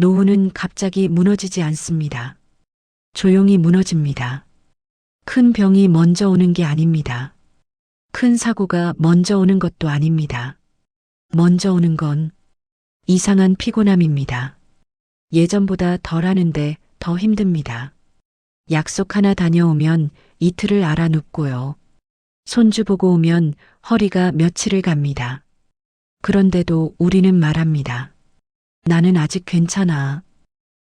노후는 갑자기 무너지지 않습니다. 조용히 무너집니다. 큰 병이 먼저 오는 게 아닙니다. 큰 사고가 먼저 오는 것도 아닙니다. 먼저 오는 건 이상한 피곤함입니다. 예전보다 덜 하는데 더 힘듭니다. 약속 하나 다녀오면 이틀을 알아 눕고요. 손주 보고 오면 허리가 며칠을 갑니다. 그런데도 우리는 말합니다. 나는 아직 괜찮아.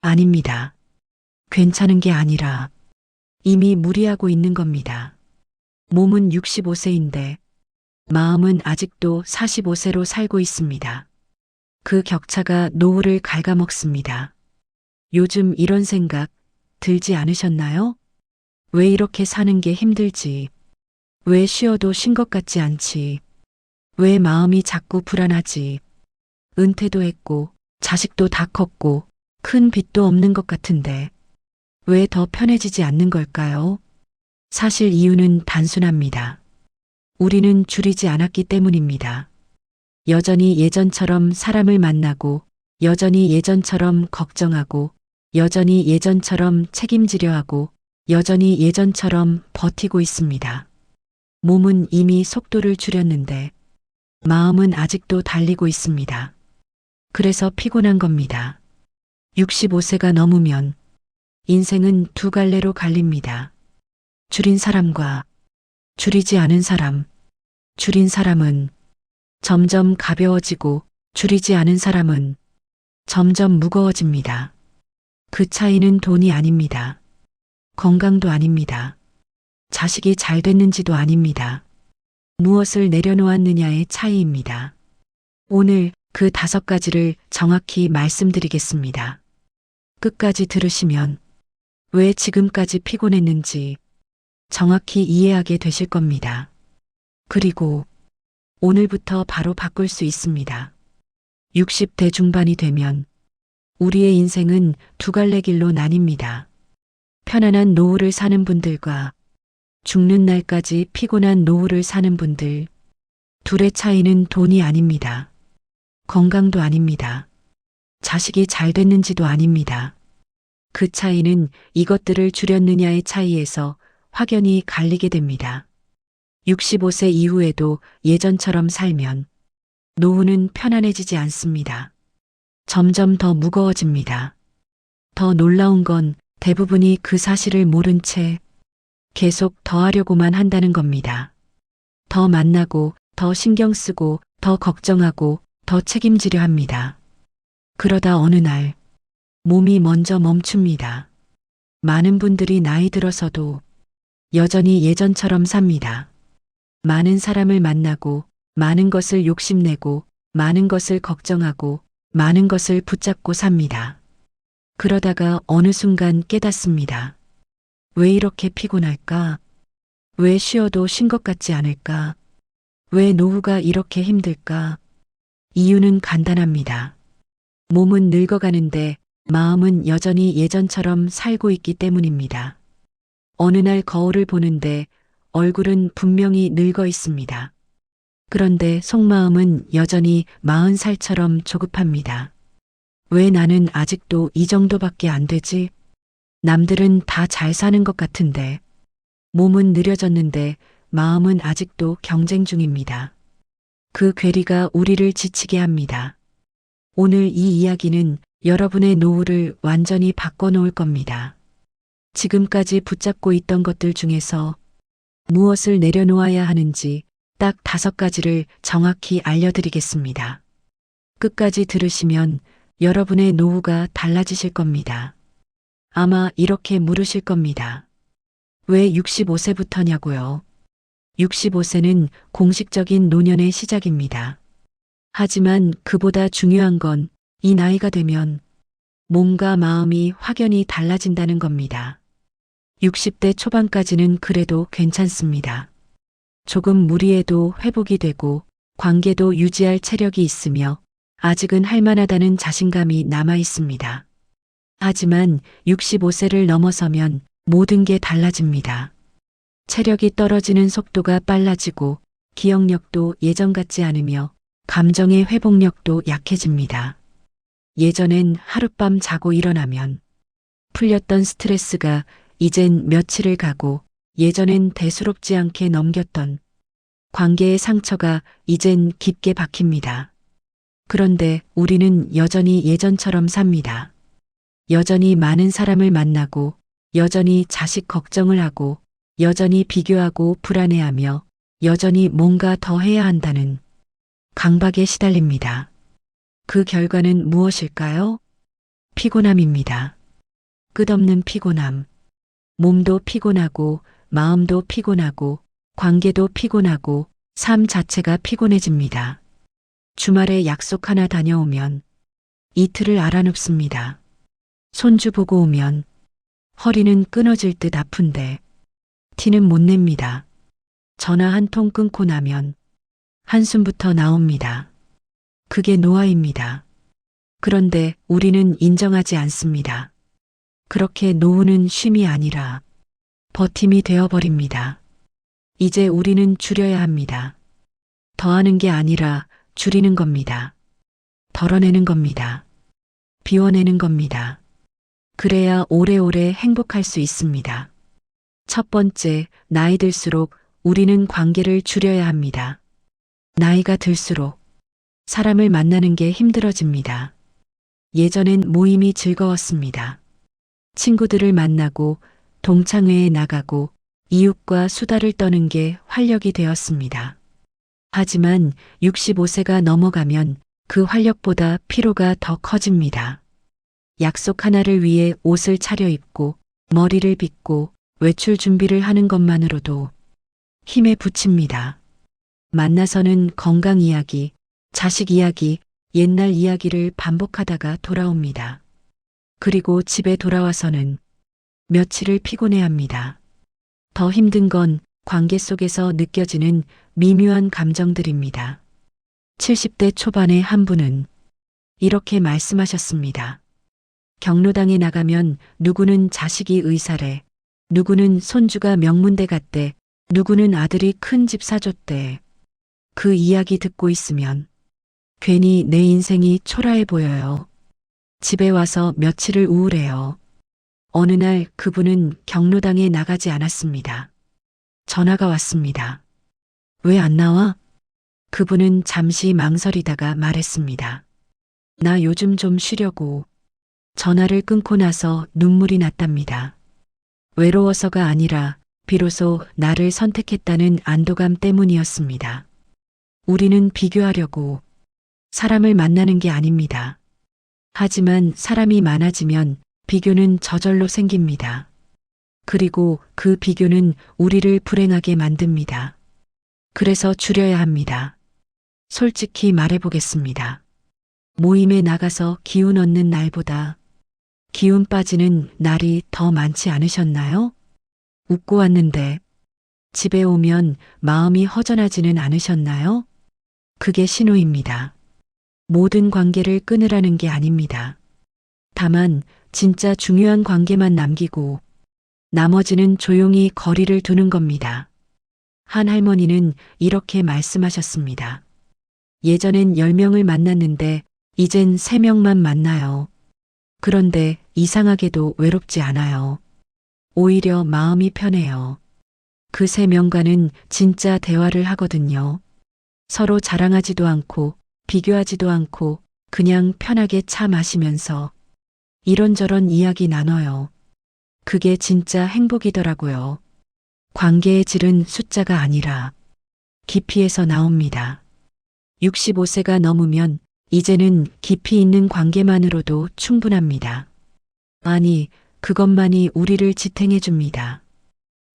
아닙니다. 괜찮은 게 아니라 이미 무리하고 있는 겁니다. 몸은 65세인데 마음은 아직도 45세로 살고 있습니다. 그 격차가 노후를 갉아먹습니다. 요즘 이런 생각 들지 않으셨나요? 왜 이렇게 사는 게 힘들지? 왜 쉬어도 쉰 것 같지 않지? 왜 마음이 자꾸 불안하지? 은퇴도 했고 자식도 다 컸고 큰 빚도 없는 것 같은데 왜 더 편해지지 않는 걸까요? 사실 이유는 단순합니다. 우리는 줄이지 않았기 때문입니다. 여전히 예전처럼 사람을 만나고 여전히 예전처럼 걱정하고 여전히 예전처럼 책임지려 하고 여전히 예전처럼 버티고 있습니다. 몸은 이미 속도를 줄였는데 마음은 아직도 달리고 있습니다. 그래서 피곤한 겁니다. 65세가 넘으면 인생은 두 갈래로 갈립니다. 줄인 사람과 줄이지 않은 사람. 줄인 사람은 점점 가벼워지고 줄이지 않은 사람은 점점 무거워집니다. 그 차이는 돈이 아닙니다. 건강도 아닙니다. 자식이 잘 됐는지도 아닙니다. 무엇을 내려놓았느냐의 차이입니다. 오늘 그 5가지를 정확히 말씀드리겠습니다. 끝까지 들으시면 왜 지금까지 피곤했는지 정확히 이해하게 되실 겁니다. 그리고 오늘부터 바로 바꿀 수 있습니다. 60대 중반이 되면 우리의 인생은 두 갈래 길로 나뉩니다. 편안한 노후를 사는 분들과 죽는 날까지 피곤한 노후를 사는 분들. 둘의 차이는 돈이 아닙니다. 건강도 아닙니다. 자식이 잘 됐는지도 아닙니다. 그 차이는 이것들을 줄였느냐의 차이에서 확연히 갈리게 됩니다. 65세 이후에도 예전처럼 살면 노후는 편안해지지 않습니다. 점점 더 무거워집니다. 더 놀라운 건 대부분이 그 사실을 모른 채 계속 더 하려고만 한다는 겁니다. 더 만나고, 더 신경 쓰고, 더 걱정하고, 더 책임지려 합니다. 그러다 어느 날 몸이 먼저 멈춥니다. 많은 분들이 나이 들어서도 여전히 예전처럼 삽니다. 많은 사람을 만나고, 많은 것을 욕심내고, 많은 것을 걱정하고, 많은 것을 붙잡고 삽니다. 그러다가 어느 순간 깨닫습니다. 왜 이렇게 피곤할까? 왜 쉬어도 쉰 것 같지 않을까? 왜 노후가 이렇게 힘들까? 이유는 간단합니다. 몸은 늙어가는데 마음은 여전히 예전처럼 살고 있기 때문입니다. 어느 날 거울을 보는데 얼굴은 분명히 늙어 있습니다. 그런데 속마음은 여전히 40살처럼 조급합니다. 왜 나는 아직도 이 정도밖에 안 되지? 남들은 다 잘 사는 것 같은데. 몸은 느려졌는데 마음은 아직도 경쟁 중입니다. 그 괴리가 우리를 지치게 합니다. 오늘 이 이야기는 여러분의 노후를 완전히 바꿔놓을 겁니다. 지금까지 붙잡고 있던 것들 중에서 무엇을 내려놓아야 하는지 딱 5가지를 정확히 알려드리겠습니다. 끝까지 들으시면 여러분의 노후가 달라지실 겁니다. 아마 이렇게 물으실 겁니다. 왜 65세부터냐고요? 65세는 공식적인 노년의 시작입니다. 하지만 그보다 중요한 건 이 나이가 되면 몸과 마음이 확연히 달라진다는 겁니다. 60대 초반까지는 그래도 괜찮습니다. 조금 무리해도 회복이 되고 관계도 유지할 체력이 있으며 아직은 할만하다는 자신감이 남아 있습니다. 하지만 65세를 넘어서면 모든 게 달라집니다. 체력이 떨어지는 속도가 빨라지고 기억력도 예전 같지 않으며 감정의 회복력도 약해집니다. 예전엔 하룻밤 자고 일어나면 풀렸던 스트레스가 이젠 며칠을 가고 예전엔 대수롭지 않게 넘겼던 관계의 상처가 이젠 깊게 박힙니다. 그런데 우리는 여전히 예전처럼 삽니다. 여전히 많은 사람을 만나고 여전히 자식 걱정을 하고 여전히 비교하고 불안해하며 여전히 뭔가 더 해야 한다는 강박에 시달립니다. 그 결과는 무엇일까요? 피곤함입니다. 끝없는 피곤함. 몸도 피곤하고 마음도 피곤하고 관계도 피곤하고 삶 자체가 피곤해집니다. 주말에 약속 하나 다녀오면 이틀을 알아눕습니다. 손주 보고 오면 허리는 끊어질 듯 아픈데 티는 못 냅니다. 전화 한 통 끊고 나면 한숨부터 나옵니다. 그게 노화입니다. 그런데 우리는 인정하지 않습니다. 그렇게 노후는 쉼이 아니라 버팀이 되어버립니다. 이제 우리는 줄여야 합니다. 더하는 게 아니라 줄이는 겁니다. 덜어내는 겁니다. 비워내는 겁니다. 그래야 오래오래 행복할 수 있습니다. 첫 번째, 나이 들수록 우리는 관계를 줄여야 합니다. 나이가 들수록 사람을 만나는 게 힘들어집니다. 예전엔 모임이 즐거웠습니다. 친구들을 만나고 동창회에 나가고 이웃과 수다를 떠는 게 활력이 되었습니다. 하지만 65세가 넘어가면 그 활력보다 피로가 더 커집니다. 약속 하나를 위해 옷을 차려입고 머리를 빗고 외출 준비를 하는 것만으로도 힘에 부칩니다. 만나서는 건강 이야기, 자식 이야기, 옛날 이야기를 반복하다가 돌아옵니다. 그리고 집에 돌아와서는 며칠을 피곤해합니다. 더 힘든 건 관계 속에서 느껴지는 미묘한 감정들입니다. 70대 초반의 한 분은 이렇게 말씀하셨습니다. 경로당에 나가면 누구는 자식이 의사래, 누구는 손주가 명문대 갔대, 누구는 아들이 큰 집 사줬대. 그 이야기 듣고 있으면 괜히 내 인생이 초라해 보여요. 집에 와서 며칠을 우울해요. 어느 날 그분은 경로당에 나가지 않았습니다. 전화가 왔습니다. 왜 안 나와? 그분은 잠시 망설이다가 말했습니다. 나 요즘 좀 쉬려고. 전화를 끊고 나서 눈물이 났답니다. 외로워서가 아니라 비로소 나를 선택했다는 안도감 때문이었습니다. 우리는 비교하려고 사람을 만나는 게 아닙니다. 하지만 사람이 많아지면 비교는 저절로 생깁니다. 그리고 그 비교는 우리를 불행하게 만듭니다. 그래서 줄여야 합니다. 솔직히 말해보겠습니다. 모임에 나가서 기운 얻는 날보다 기운 빠지는 날이 더 많지 않으셨나요? 웃고 왔는데 집에 오면 마음이 허전하지는 않으셨나요? 그게 신호입니다. 모든 관계를 끊으라는 게 아닙니다. 다만 진짜 중요한 관계만 남기고 나머지는 조용히 거리를 두는 겁니다. 한 할머니는 이렇게 말씀하셨습니다. 예전엔 10명을 만났는데 이젠 3명만 만나요. 그런데 이상하게도 외롭지 않아요. 오히려 마음이 편해요. 그 3명과는 진짜 대화를 하거든요. 서로 자랑하지도 않고 비교하지도 않고 그냥 편하게 차 마시면서 이런저런 이야기 나눠요. 그게 진짜 행복이더라고요. 관계의 질은 숫자가 아니라 깊이에서 나옵니다. 65세가 넘으면 이제는 깊이 있는 관계만으로도 충분합니다. 아니, 그것만이 우리를 지탱해 줍니다.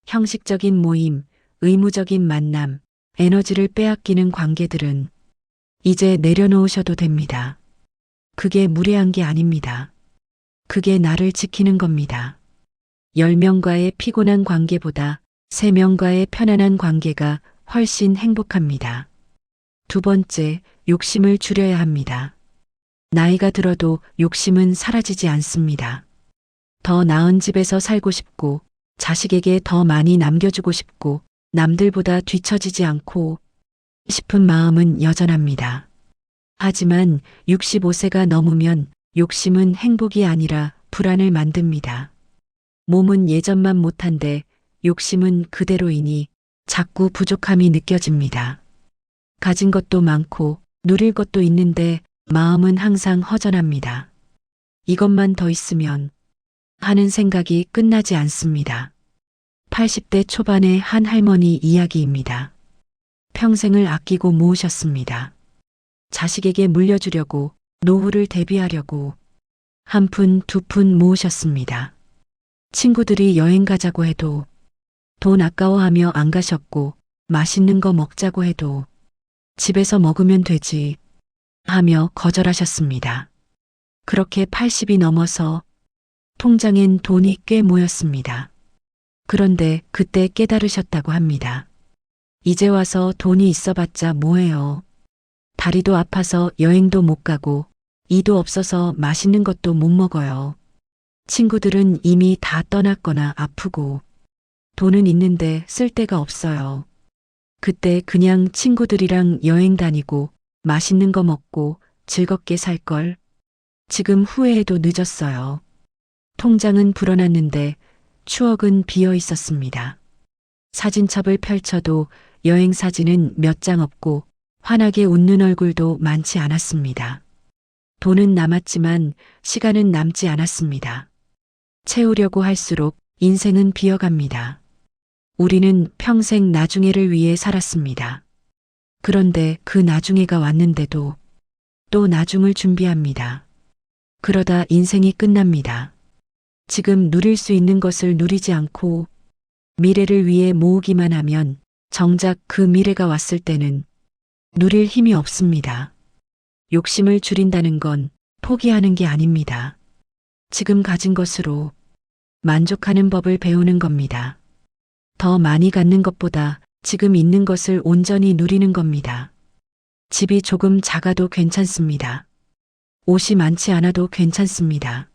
형식적인 모임, 의무적인 만남, 에너지를 빼앗기는 관계들은 이제 내려놓으셔도 됩니다. 그게 무례한 게 아닙니다. 그게 나를 지키는 겁니다. 10명과의 피곤한 관계보다 3명과의 편안한 관계가 훨씬 행복합니다. 두 번째, 욕심을 줄여야 합니다. 나이가 들어도 욕심은 사라지지 않습니다. 더 나은 집에서 살고 싶고, 자식에게 더 많이 남겨주고 싶고, 남들보다 뒤처지지 않고 싶은 마음은 여전합니다. 하지만 65세가 넘으면 욕심은 행복이 아니라 불안을 만듭니다. 몸은 예전만 못한데 욕심은 그대로이니 자꾸 부족함이 느껴집니다. 가진 것도 많고 누릴 것도 있는데 마음은 항상 허전합니다. 이것만 더 있으면 하는 생각이 끝나지 않습니다. 80대 초반의 한 할머니 이야기입니다. 평생을 아끼고 모으셨습니다. 자식에게 물려주려고, 노후를 대비하려고 한 푼, 두 푼 모으셨습니다. 친구들이 여행 가자고 해도 돈 아까워하며 안 가셨고, 맛있는 거 먹자고 해도 집에서 먹으면 되지 하며 거절하셨습니다. 그렇게 80이 넘어서 통장엔 돈이 꽤 모였습니다. 그런데 그때 깨달으셨다고 합니다. 이제 와서 돈이 있어봤자 뭐해요. 다리도 아파서 여행도 못 가고 이도 없어서 맛있는 것도 못 먹어요. 친구들은 이미 다 떠났거나 아프고 돈은 있는데 쓸 데가 없어요. 그때 그냥 친구들이랑 여행 다니고 맛있는 거 먹고 즐겁게 살 걸. 지금 후회해도 늦었어요. 통장은 불어났는데 추억은 비어 있었습니다. 사진첩을 펼쳐도 여행 사진은 몇 장 없고 환하게 웃는 얼굴도 많지 않았습니다. 돈은 남았지만 시간은 남지 않았습니다. 채우려고 할수록 인생은 비어갑니다. 우리는 평생 나중에를 위해 살았습니다. 그런데 그 나중에가 왔는데도 또 나중을 준비합니다. 그러다 인생이 끝납니다. 지금 누릴 수 있는 것을 누리지 않고 미래를 위해 모으기만 하면 정작 그 미래가 왔을 때는 누릴 힘이 없습니다. 욕심을 줄인다는 건 포기하는 게 아닙니다. 지금 가진 것으로 만족하는 법을 배우는 겁니다. 더 많이 갖는 것보다 지금 있는 것을 온전히 누리는 겁니다. 집이 조금 작아도 괜찮습니다. 옷이 많지 않아도 괜찮습니다.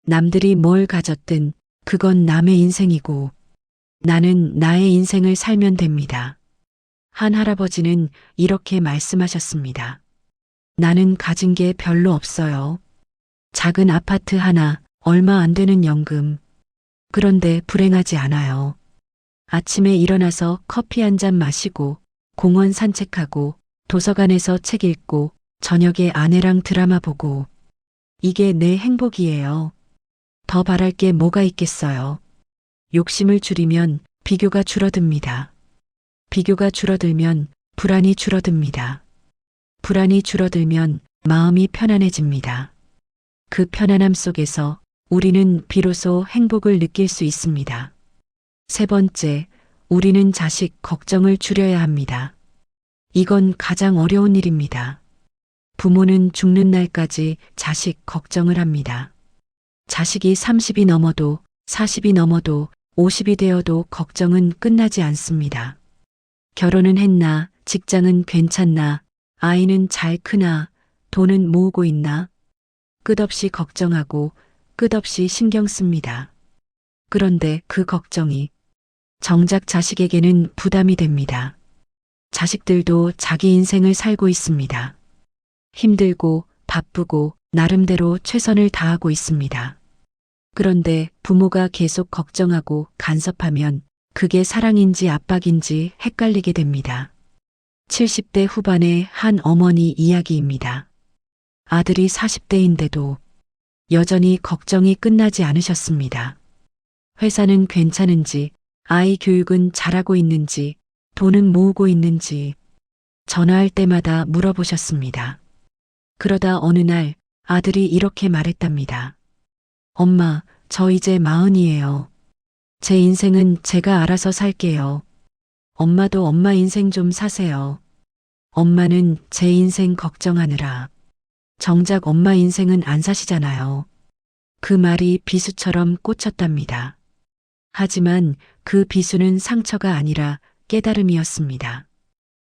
남들이 뭘 가졌든 그건 남의 인생이고 나는 나의 인생을 살면 됩니다. 한 할아버지는 이렇게 말씀하셨습니다. 나는 가진 게 별로 없어요. 작은 아파트 하나, 얼마 안 되는 연금. 그런데 불행하지 않아요. 아침에 일어나서 커피 한 잔 마시고 공원 산책하고 도서관에서 책 읽고 저녁에 아내랑 드라마 보고 이게 내 행복이에요. 더 바랄 게 뭐가 있겠어요. 욕심을 줄이면 비교가 줄어듭니다. 비교가 줄어들면 불안이 줄어듭니다. 불안이 줄어들면 마음이 편안해집니다. 그 편안함 속에서 우리는 비로소 행복을 느낄 수 있습니다. 세 번째, 우리는 자식 걱정을 줄여야 합니다. 이건 가장 어려운 일입니다. 부모는 죽는 날까지 자식 걱정을 합니다. 자식이 30이 넘어도 40이 넘어도 50이 되어도 걱정은 끝나지 않습니다. 결혼은 했나, 직장은 괜찮나, 아이는 잘 크나, 돈은 모으고 있나, 끝없이 걱정하고 끝없이 신경 씁니다. 그런데 그 걱정이 정작 자식에게는 부담이 됩니다. 자식들도 자기 인생을 살고 있습니다. 힘들고 바쁘고 나름대로 최선을 다하고 있습니다. 그런데 부모가 계속 걱정하고 간섭하면 그게 사랑인지 압박인지 헷갈리게 됩니다. 70대 후반의 한 어머니 이야기입니다. 아들이 40대인데도 여전히 걱정이 끝나지 않으셨습니다. 회사는 괜찮은지, 아이 교육은 잘하고 있는지, 돈은 모으고 있는지 전화할 때마다 물어보셨습니다. 그러다 어느 날 아들이 이렇게 말했답니다. 엄마, 저 이제 40이에요. 제 인생은 제가 알아서 살게요. 엄마도 엄마 인생 좀 사세요. 엄마는 제 인생 걱정하느라 정작 엄마 인생은 안 사시잖아요. 그 말이 비수처럼 꽂혔답니다. 하지만 그 비수는 상처가 아니라 깨달음이었습니다.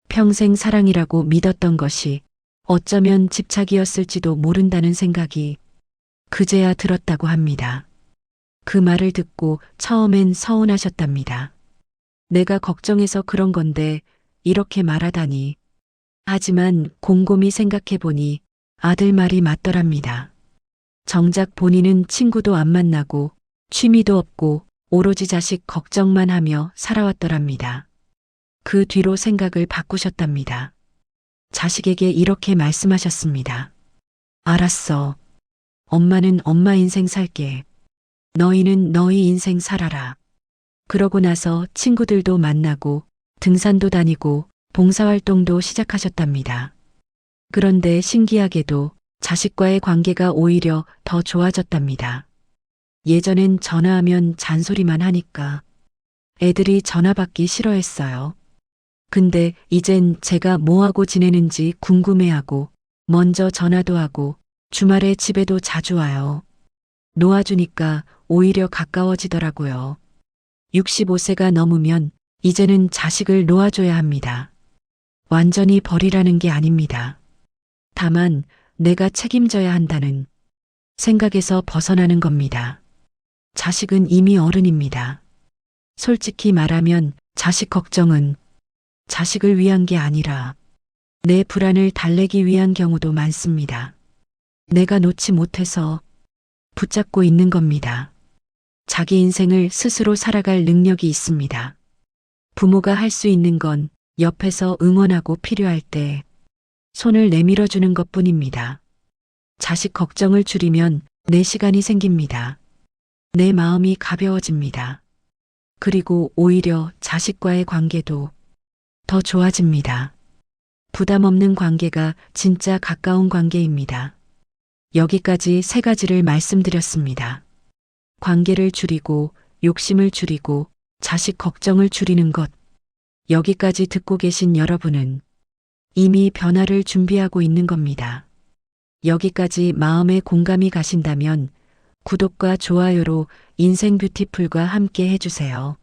평생 사랑이라고 믿었던 것이 어쩌면 집착이었을지도 모른다는 생각이 그제야 들었다고 합니다. 그 말을 듣고 처음엔 서운하셨답니다. 내가 걱정해서 그런 건데 이렇게 말하다니. 하지만 곰곰이 생각해 보니 아들 말이 맞더랍니다. 정작 본인은 친구도 안 만나고 취미도 없고 오로지 자식 걱정만 하며 살아왔더랍니다. 그 뒤로 생각을 바꾸셨답니다. 자식에게 이렇게 말씀하셨습니다. 알았어. 엄마는 엄마 인생 살게. 너희는 너희 인생 살아라. 그러고 나서 친구들도 만나고 등산도 다니고 봉사활동도 시작하셨답니다. 그런데 신기하게도 자식과의 관계가 오히려 더 좋아졌답니다. 예전엔 전화하면 잔소리만 하니까 애들이 전화 받기 싫어했어요. 근데 이젠 제가 뭐하고 지내는지 궁금해하고 먼저 전화도 하고 주말에 집에도 자주 와요. 놓아주니까 오히려 가까워지더라고요. 65세가 넘으면 이제는 자식을 놓아줘야 합니다. 완전히 버리라는 게 아닙니다. 다만 내가 책임져야 한다는 생각에서 벗어나는 겁니다. 자식은 이미 어른입니다. 솔직히 말하면 자식 걱정은 자식을 위한 게 아니라 내 불안을 달래기 위한 경우도 많습니다. 내가 놓지 못해서 붙잡고 있는 겁니다. 자기 인생을 스스로 살아갈 능력이 있습니다. 부모가 할 수 있는 건 옆에서 응원하고 필요할 때 손을 내밀어 주는 것뿐입니다. 자식 걱정을 줄이면 내 시간이 생깁니다. 내 마음이 가벼워집니다. 그리고 오히려 자식과의 관계도 더 좋아집니다. 부담 없는 관계가 진짜 가까운 관계입니다. 여기까지 3가지를 말씀드렸습니다. 관계를 줄이고 욕심을 줄이고 자식 걱정을 줄이는 것. 여기까지 듣고 계신 여러분은 이미 변화를 준비하고 있는 겁니다. 여기까지 마음에 공감이 가신다면 구독과 좋아요로 인생 뷰티풀과 함께 해주세요.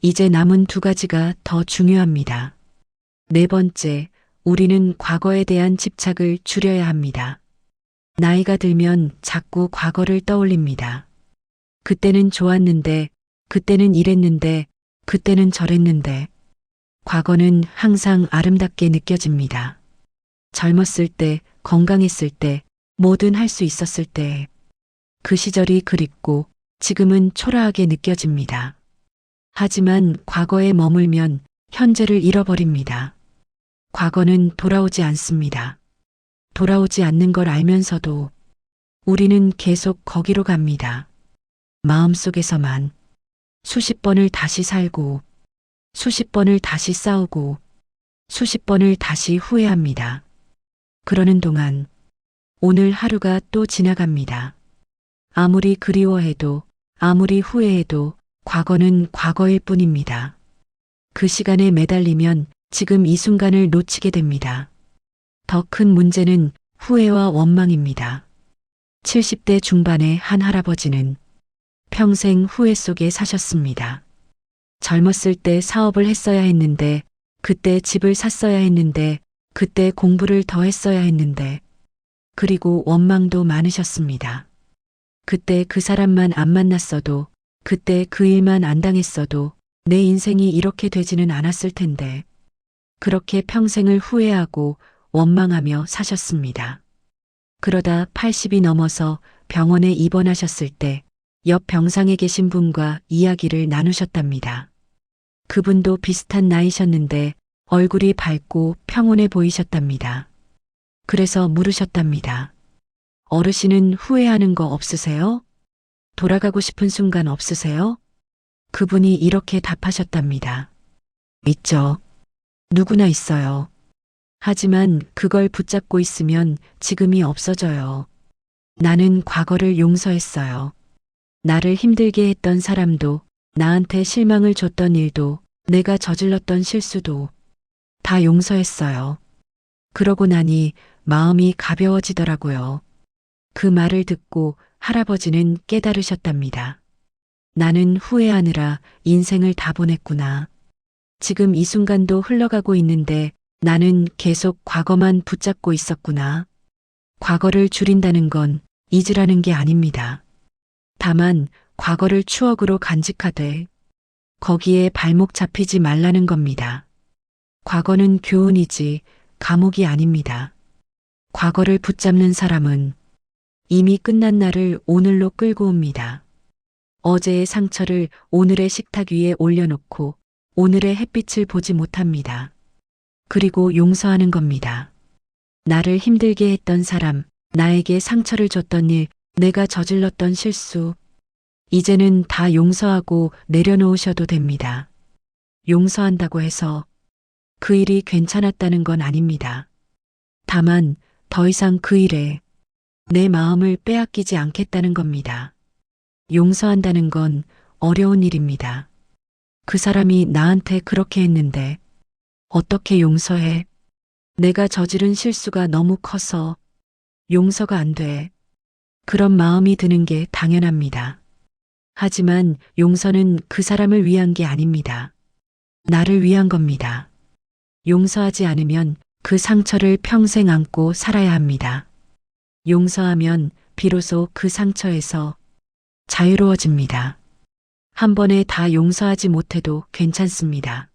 이제 남은 2가지가 더 중요합니다. 4번째, 우리는 과거에 대한 집착을 줄여야 합니다. 나이가 들면 자꾸 과거를 떠올립니다. 그때는 좋았는데, 그때는 이랬는데, 그때는 저랬는데. 과거는 항상 아름답게 느껴집니다. 젊었을 때, 건강했을 때, 뭐든 할 수 있었을 때. 그 시절이 그립고 지금은 초라하게 느껴집니다. 하지만 과거에 머물면 현재를 잃어버립니다. 과거는 돌아오지 않습니다. 돌아오지 않는 걸 알면서도 우리는 계속 거기로 갑니다. 마음속에서만 수십 번을 다시 살고 수십 번을 다시 싸우고 수십 번을 다시 후회합니다. 그러는 동안 오늘 하루가 또 지나갑니다. 아무리 그리워해도 아무리 후회해도 과거는 과거일 뿐입니다. 그 시간에 매달리면 지금 이 순간을 놓치게 됩니다. 더 큰 문제는 후회와 원망입니다. 70대 중반의 한 할아버지는 평생 후회 속에 사셨습니다. 젊었을 때 사업을 했어야 했는데, 그때 집을 샀어야 했는데, 그때 공부를 더 했어야 했는데, 그리고 원망도 많으셨습니다. 그때 그 사람만 안 만났어도, 그때 그 일만 안 당했어도 내 인생이 이렇게 되지는 않았을 텐데, 그렇게 평생을 후회하고 원망하며 사셨습니다. 그러다 80이 넘어서 병원에 입원하셨을 때 옆 병상에 계신 분과 이야기를 나누셨답니다. 그분도 비슷한 나이셨는데 얼굴이 밝고 평온해 보이셨답니다. 그래서 물으셨답니다. 어르신은 후회하는 거 없으세요? 돌아가고 싶은 순간 없으세요? 그분이 이렇게 답하셨답니다. 있죠. 누구나 있어요. 하지만 그걸 붙잡고 있으면 지금이 없어져요. 나는 과거를 용서했어요. 나를 힘들게 했던 사람도, 나한테 실망을 줬던 일도, 내가 저질렀던 실수도 다 용서했어요. 그러고 나니 마음이 가벼워지더라고요. 그 말을 듣고 할아버지는 깨달으셨답니다. 나는 후회하느라 인생을 다 보냈구나. 지금 이 순간도 흘러가고 있는데 나는 계속 과거만 붙잡고 있었구나. 과거를 줄인다는 건 잊으라는 게 아닙니다. 다만 과거를 추억으로 간직하되 거기에 발목 잡히지 말라는 겁니다. 과거는 교훈이지 감옥이 아닙니다. 과거를 붙잡는 사람은 이미 끝난 날을 오늘로 끌고 옵니다. 어제의 상처를 오늘의 식탁 위에 올려놓고 오늘의 햇빛을 보지 못합니다. 그리고 용서하는 겁니다. 나를 힘들게 했던 사람, 나에게 상처를 줬던 일, 내가 저질렀던 실수. 이제는 다 용서하고 내려놓으셔도 됩니다. 용서한다고 해서 그 일이 괜찮았다는 건 아닙니다. 다만 더 이상 그 일에 내 마음을 빼앗기지 않겠다는 겁니다. 용서한다는 건 어려운 일입니다. 그 사람이 나한테 그렇게 했는데 어떻게 용서해? 내가 저지른 실수가 너무 커서 용서가 안 돼. 그런 마음이 드는 게 당연합니다. 하지만 용서는 그 사람을 위한 게 아닙니다. 나를 위한 겁니다. 용서하지 않으면 그 상처를 평생 안고 살아야 합니다. 용서하면 비로소 그 상처에서 자유로워집니다. 한 번에 다 용서하지 못해도 괜찮습니다.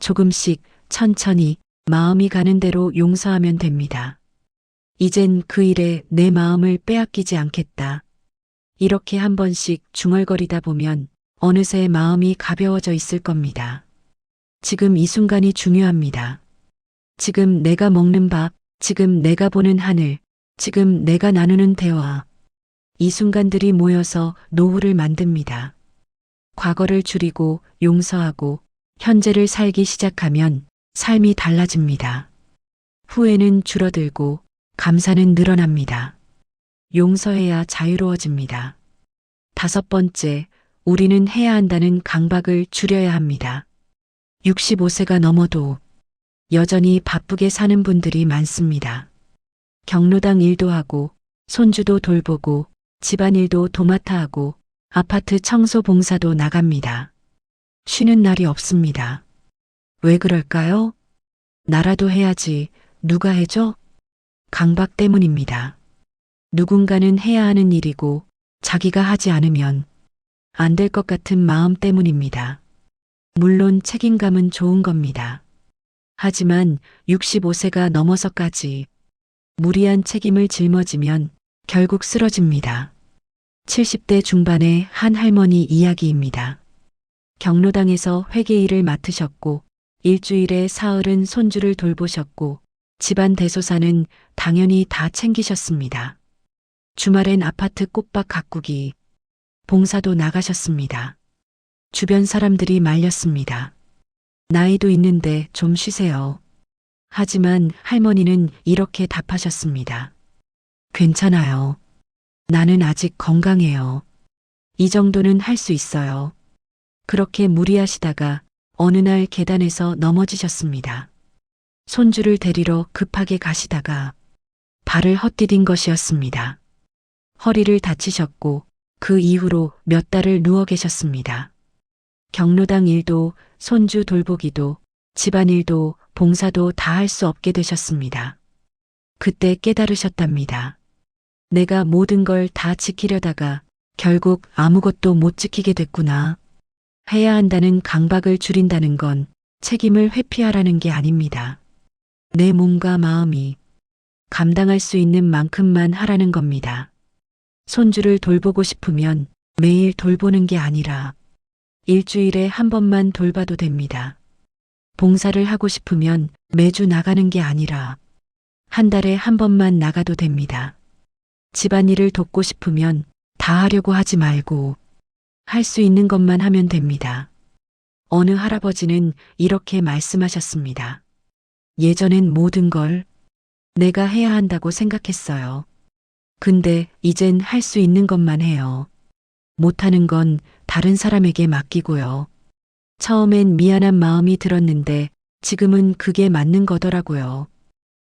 조금씩 천천히 마음이 가는 대로 용서하면 됩니다. 이젠 그 일에 내 마음을 빼앗기지 않겠다. 이렇게 한 번씩 중얼거리다 보면 어느새 마음이 가벼워져 있을 겁니다. 지금 이 순간이 중요합니다. 지금 내가 먹는 밥, 지금 내가 보는 하늘, 지금 내가 나누는 대화. 이 순간들이 모여서 노후를 만듭니다. 과거를 줄이고 용서하고 현재를 살기 시작하면 삶이 달라집니다. 후회는 줄어들고 감사는 늘어납니다. 용서해야 자유로워집니다. 5번째, 우리는 해야 한다는 강박을 줄여야 합니다. 65세가 넘어도 여전히 바쁘게 사는 분들이 많습니다. 경로당 일도 하고 손주도 돌보고 집안일도 도맡아 하고 아파트 청소 봉사도 나갑니다. 쉬는 날이 없습니다. 왜 그럴까요? 나라도 해야지 누가 해줘? 강박 때문입니다. 누군가는 해야 하는 일이고 자기가 하지 않으면 안 될 것 같은 마음 때문입니다. 물론 책임감은 좋은 겁니다. 하지만 65세가 넘어서까지 무리한 책임을 짊어지면 결국 쓰러집니다. 70대 중반의 한 할머니 이야기입니다. 경로당에서 회계 일을 맡으셨고 일주일에 사흘은 손주를 돌보셨고 집안 대소사는 당연히 다 챙기셨습니다. 주말엔 아파트 꽃밭 가꾸기, 봉사도 나가셨습니다. 주변 사람들이 말렸습니다. 나이도 있는데 좀 쉬세요. 하지만 할머니는 이렇게 답하셨습니다. 괜찮아요. 나는 아직 건강해요. 이 정도는 할 수 있어요. 그렇게 무리하시다가 어느 날 계단에서 넘어지셨습니다. 손주를 데리러 급하게 가시다가 발을 헛디딘 것이었습니다. 허리를 다치셨고 그 이후로 몇 달을 누워 계셨습니다. 경로당 일도 손주 돌보기도 집안일도 봉사도 다 할 수 없게 되셨습니다. 그때 깨달으셨답니다. 내가 모든 걸 다 지키려다가 결국 아무것도 못 지키게 됐구나. 해야 한다는 강박을 줄인다는 건 책임을 회피하라는 게 아닙니다. 내 몸과 마음이 감당할 수 있는 만큼만 하라는 겁니다. 손주를 돌보고 싶으면 매일 돌보는 게 아니라 일주일에 한 번만 돌봐도 됩니다. 봉사를 하고 싶으면 매주 나가는 게 아니라 한 달에 한 번만 나가도 됩니다. 집안일을 돕고 싶으면 다 하려고 하지 말고 할 수 있는 것만 하면 됩니다. 어느 할아버지는 이렇게 말씀하셨습니다. 예전엔 모든 걸 내가 해야 한다고 생각했어요. 근데 이젠 할 수 있는 것만 해요. 못하는 건 다른 사람에게 맡기고요. 처음엔 미안한 마음이 들었는데 지금은 그게 맞는 거더라고요.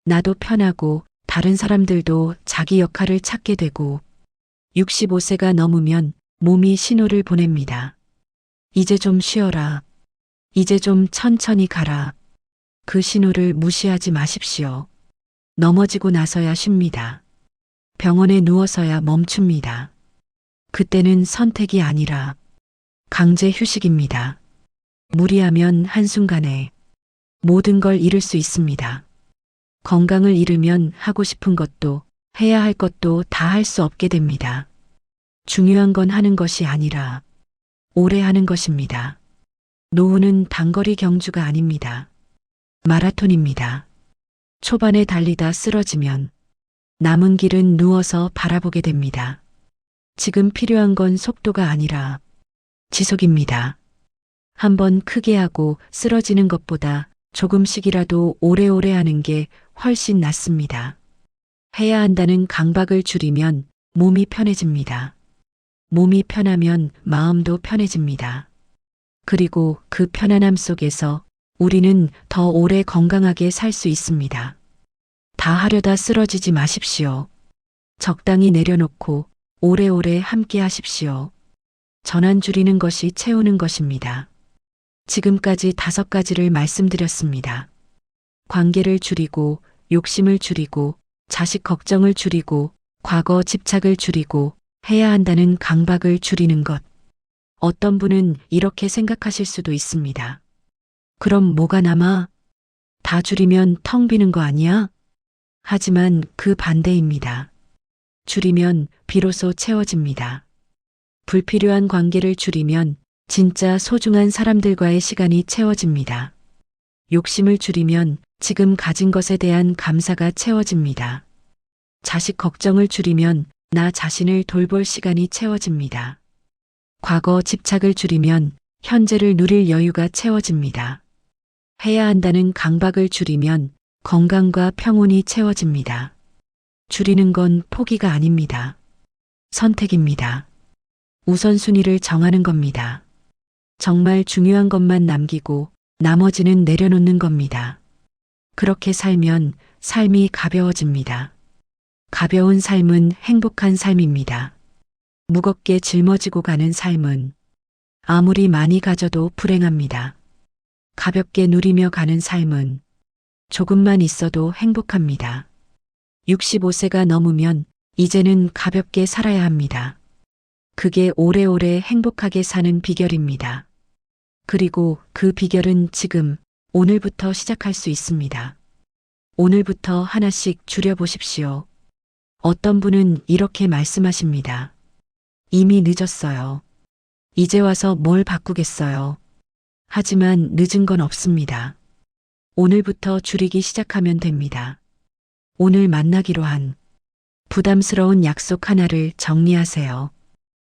나도 편하고 다른 사람들도 자기 역할을 찾게 되고 65세가 넘으면 몸이 신호를 보냅니다. 이제 좀 쉬어라. 이제 좀 천천히 가라. 그 신호를 무시하지 마십시오. 넘어지고 나서야 쉽니다. 병원에 누워서야 멈춥니다. 그때는 선택이 아니라 강제 휴식입니다. 무리하면 한순간에 모든 걸 잃을 수 있습니다. 건강을 잃으면 하고 싶은 것도 해야 할 것도 다 할 수 없게 됩니다. 중요한 건 하는 것이 아니라 오래 하는 것입니다. 노후는 단거리 경주가 아닙니다. 마라톤입니다. 초반에 달리다 쓰러지면 남은 길은 누워서 바라보게 됩니다. 지금 필요한 건 속도가 아니라 지속입니다. 한번 크게 하고 쓰러지는 것보다 조금씩이라도 오래오래 하는 게 훨씬 낫습니다. 해야 한다는 강박을 줄이면 몸이 편해집니다. 몸이 편하면 마음도 편해집니다. 그리고 그 편안함 속에서 우리는 더 오래 건강하게 살 수 있습니다. 다 하려다 쓰러지지 마십시오. 적당히 내려놓고 오래오래 함께 하십시오. 전환 줄이는 것이 채우는 것입니다. 지금까지 5가지를 말씀드렸습니다. 관계를 줄이고, 욕심을 줄이고, 자식 걱정을 줄이고, 과거 집착을 줄이고, 해야 한다는 강박을 줄이는 것. 어떤 분은 이렇게 생각하실 수도 있습니다. 그럼 뭐가 남아? 다 줄이면 텅 비는 거 아니야? 하지만 그 반대입니다. 줄이면 비로소 채워집니다. 불필요한 관계를 줄이면 진짜 소중한 사람들과의 시간이 채워집니다. 욕심을 줄이면 지금 가진 것에 대한 감사가 채워집니다. 자식 걱정을 줄이면 나 자신을 돌볼 시간이 채워집니다. 과거 집착을 줄이면 현재를 누릴 여유가 채워집니다. 해야 한다는 강박을 줄이면 건강과 평온이 채워집니다. 줄이는 건 포기가 아닙니다. 선택입니다. 우선순위를 정하는 겁니다. 정말 중요한 것만 남기고 나머지는 내려놓는 겁니다. 그렇게 살면 삶이 가벼워집니다. 가벼운 삶은 행복한 삶입니다. 무겁게 짊어지고 가는 삶은 아무리 많이 가져도 불행합니다. 가볍게 누리며 가는 삶은 조금만 있어도 행복합니다. 65세가 넘으면 이제는 가볍게 살아야 합니다. 그게 오래오래 행복하게 사는 비결입니다. 그리고 그 비결은 지금, 오늘부터 시작할 수 있습니다. 오늘부터 하나씩 줄여보십시오. 어떤 분은 이렇게 말씀하십니다. 이미 늦었어요. 이제 와서 뭘 바꾸겠어요. 하지만 늦은 건 없습니다. 오늘부터 줄이기 시작하면 됩니다. 오늘 만나기로 한 부담스러운 약속 하나를 정리하세요.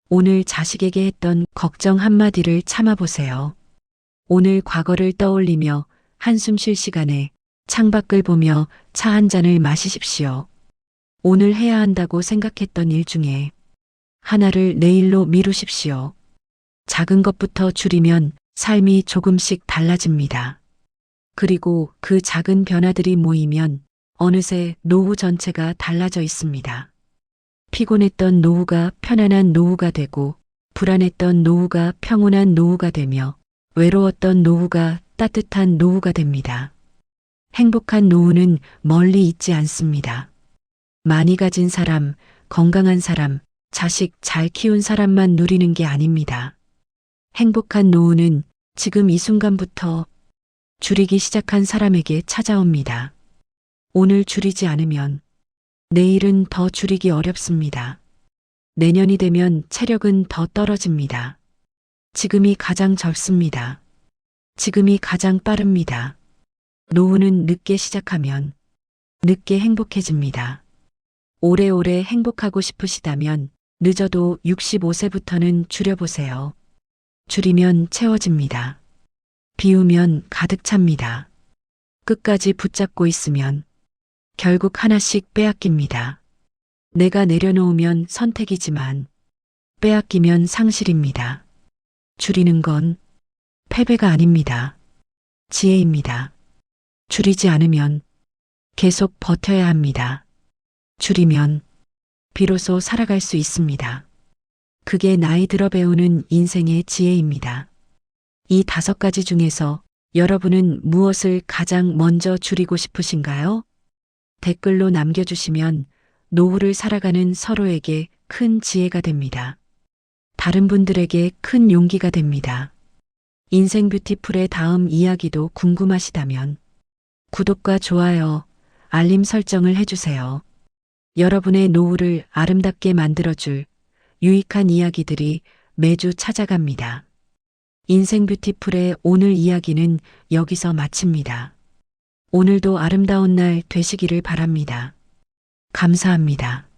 오늘 자식에게 했던 걱정 한마디를 참아보세요. 오늘 과거를 떠올리며 한숨 쉴 시간에 창밖을 보며 차 한 잔을 마시십시오. 오늘 해야 한다고 생각했던 일 중에 하나를 내일로 미루십시오. 작은 것부터 줄이면 삶이 조금씩 달라집니다. 그리고 그 작은 변화들이 모이면 어느새 노후 전체가 달라져 있습니다. 피곤했던 노후가 편안한 노후가 되고, 불안했던 노후가 평온한 노후가 되며, 외로웠던 노후가 따뜻한 노후가 됩니다. 행복한 노후는 멀리 있지 않습니다. 많이 가진 사람, 건강한 사람, 자식 잘 키운 사람만 누리는 게 아닙니다. 행복한 노후는 지금 이 순간부터 줄이기 시작한 사람에게 찾아옵니다. 오늘 줄이지 않으면 내일은 더 줄이기 어렵습니다. 내년이 되면 체력은 더 떨어집니다. 지금이 가장 젊습니다. 지금이 가장 빠릅니다. 노후는 늦게 시작하면 늦게 행복해집니다. 오래오래 행복하고 싶으시다면 늦어도 65세부터는 줄여보세요. 줄이면 채워집니다. 비우면 가득 찹니다. 끝까지 붙잡고 있으면 결국 하나씩 빼앗깁니다. 내가 내려놓으면 선택이지만 빼앗기면 상실입니다. 줄이는 건 패배가 아닙니다. 지혜입니다. 줄이지 않으면 계속 버텨야 합니다. 줄이면 비로소 살아갈 수 있습니다. 그게 나이 들어 배우는 인생의 지혜입니다. 이 5가지 중에서 여러분은 무엇을 가장 먼저 줄이고 싶으신가요? 댓글로 남겨주시면 노후를 살아가는 서로에게 큰 지혜가 됩니다. 다른 분들에게 큰 용기가 됩니다. 인생 뷰티풀의 다음 이야기도 궁금하시다면 구독과 좋아요, 알림 설정을 해주세요. 여러분의 노후를 아름답게 만들어줄 유익한 이야기들이 매주 찾아갑니다. 인생 뷰티풀의 오늘 이야기는 여기서 마칩니다. 오늘도 아름다운 날 되시기를 바랍니다. 감사합니다.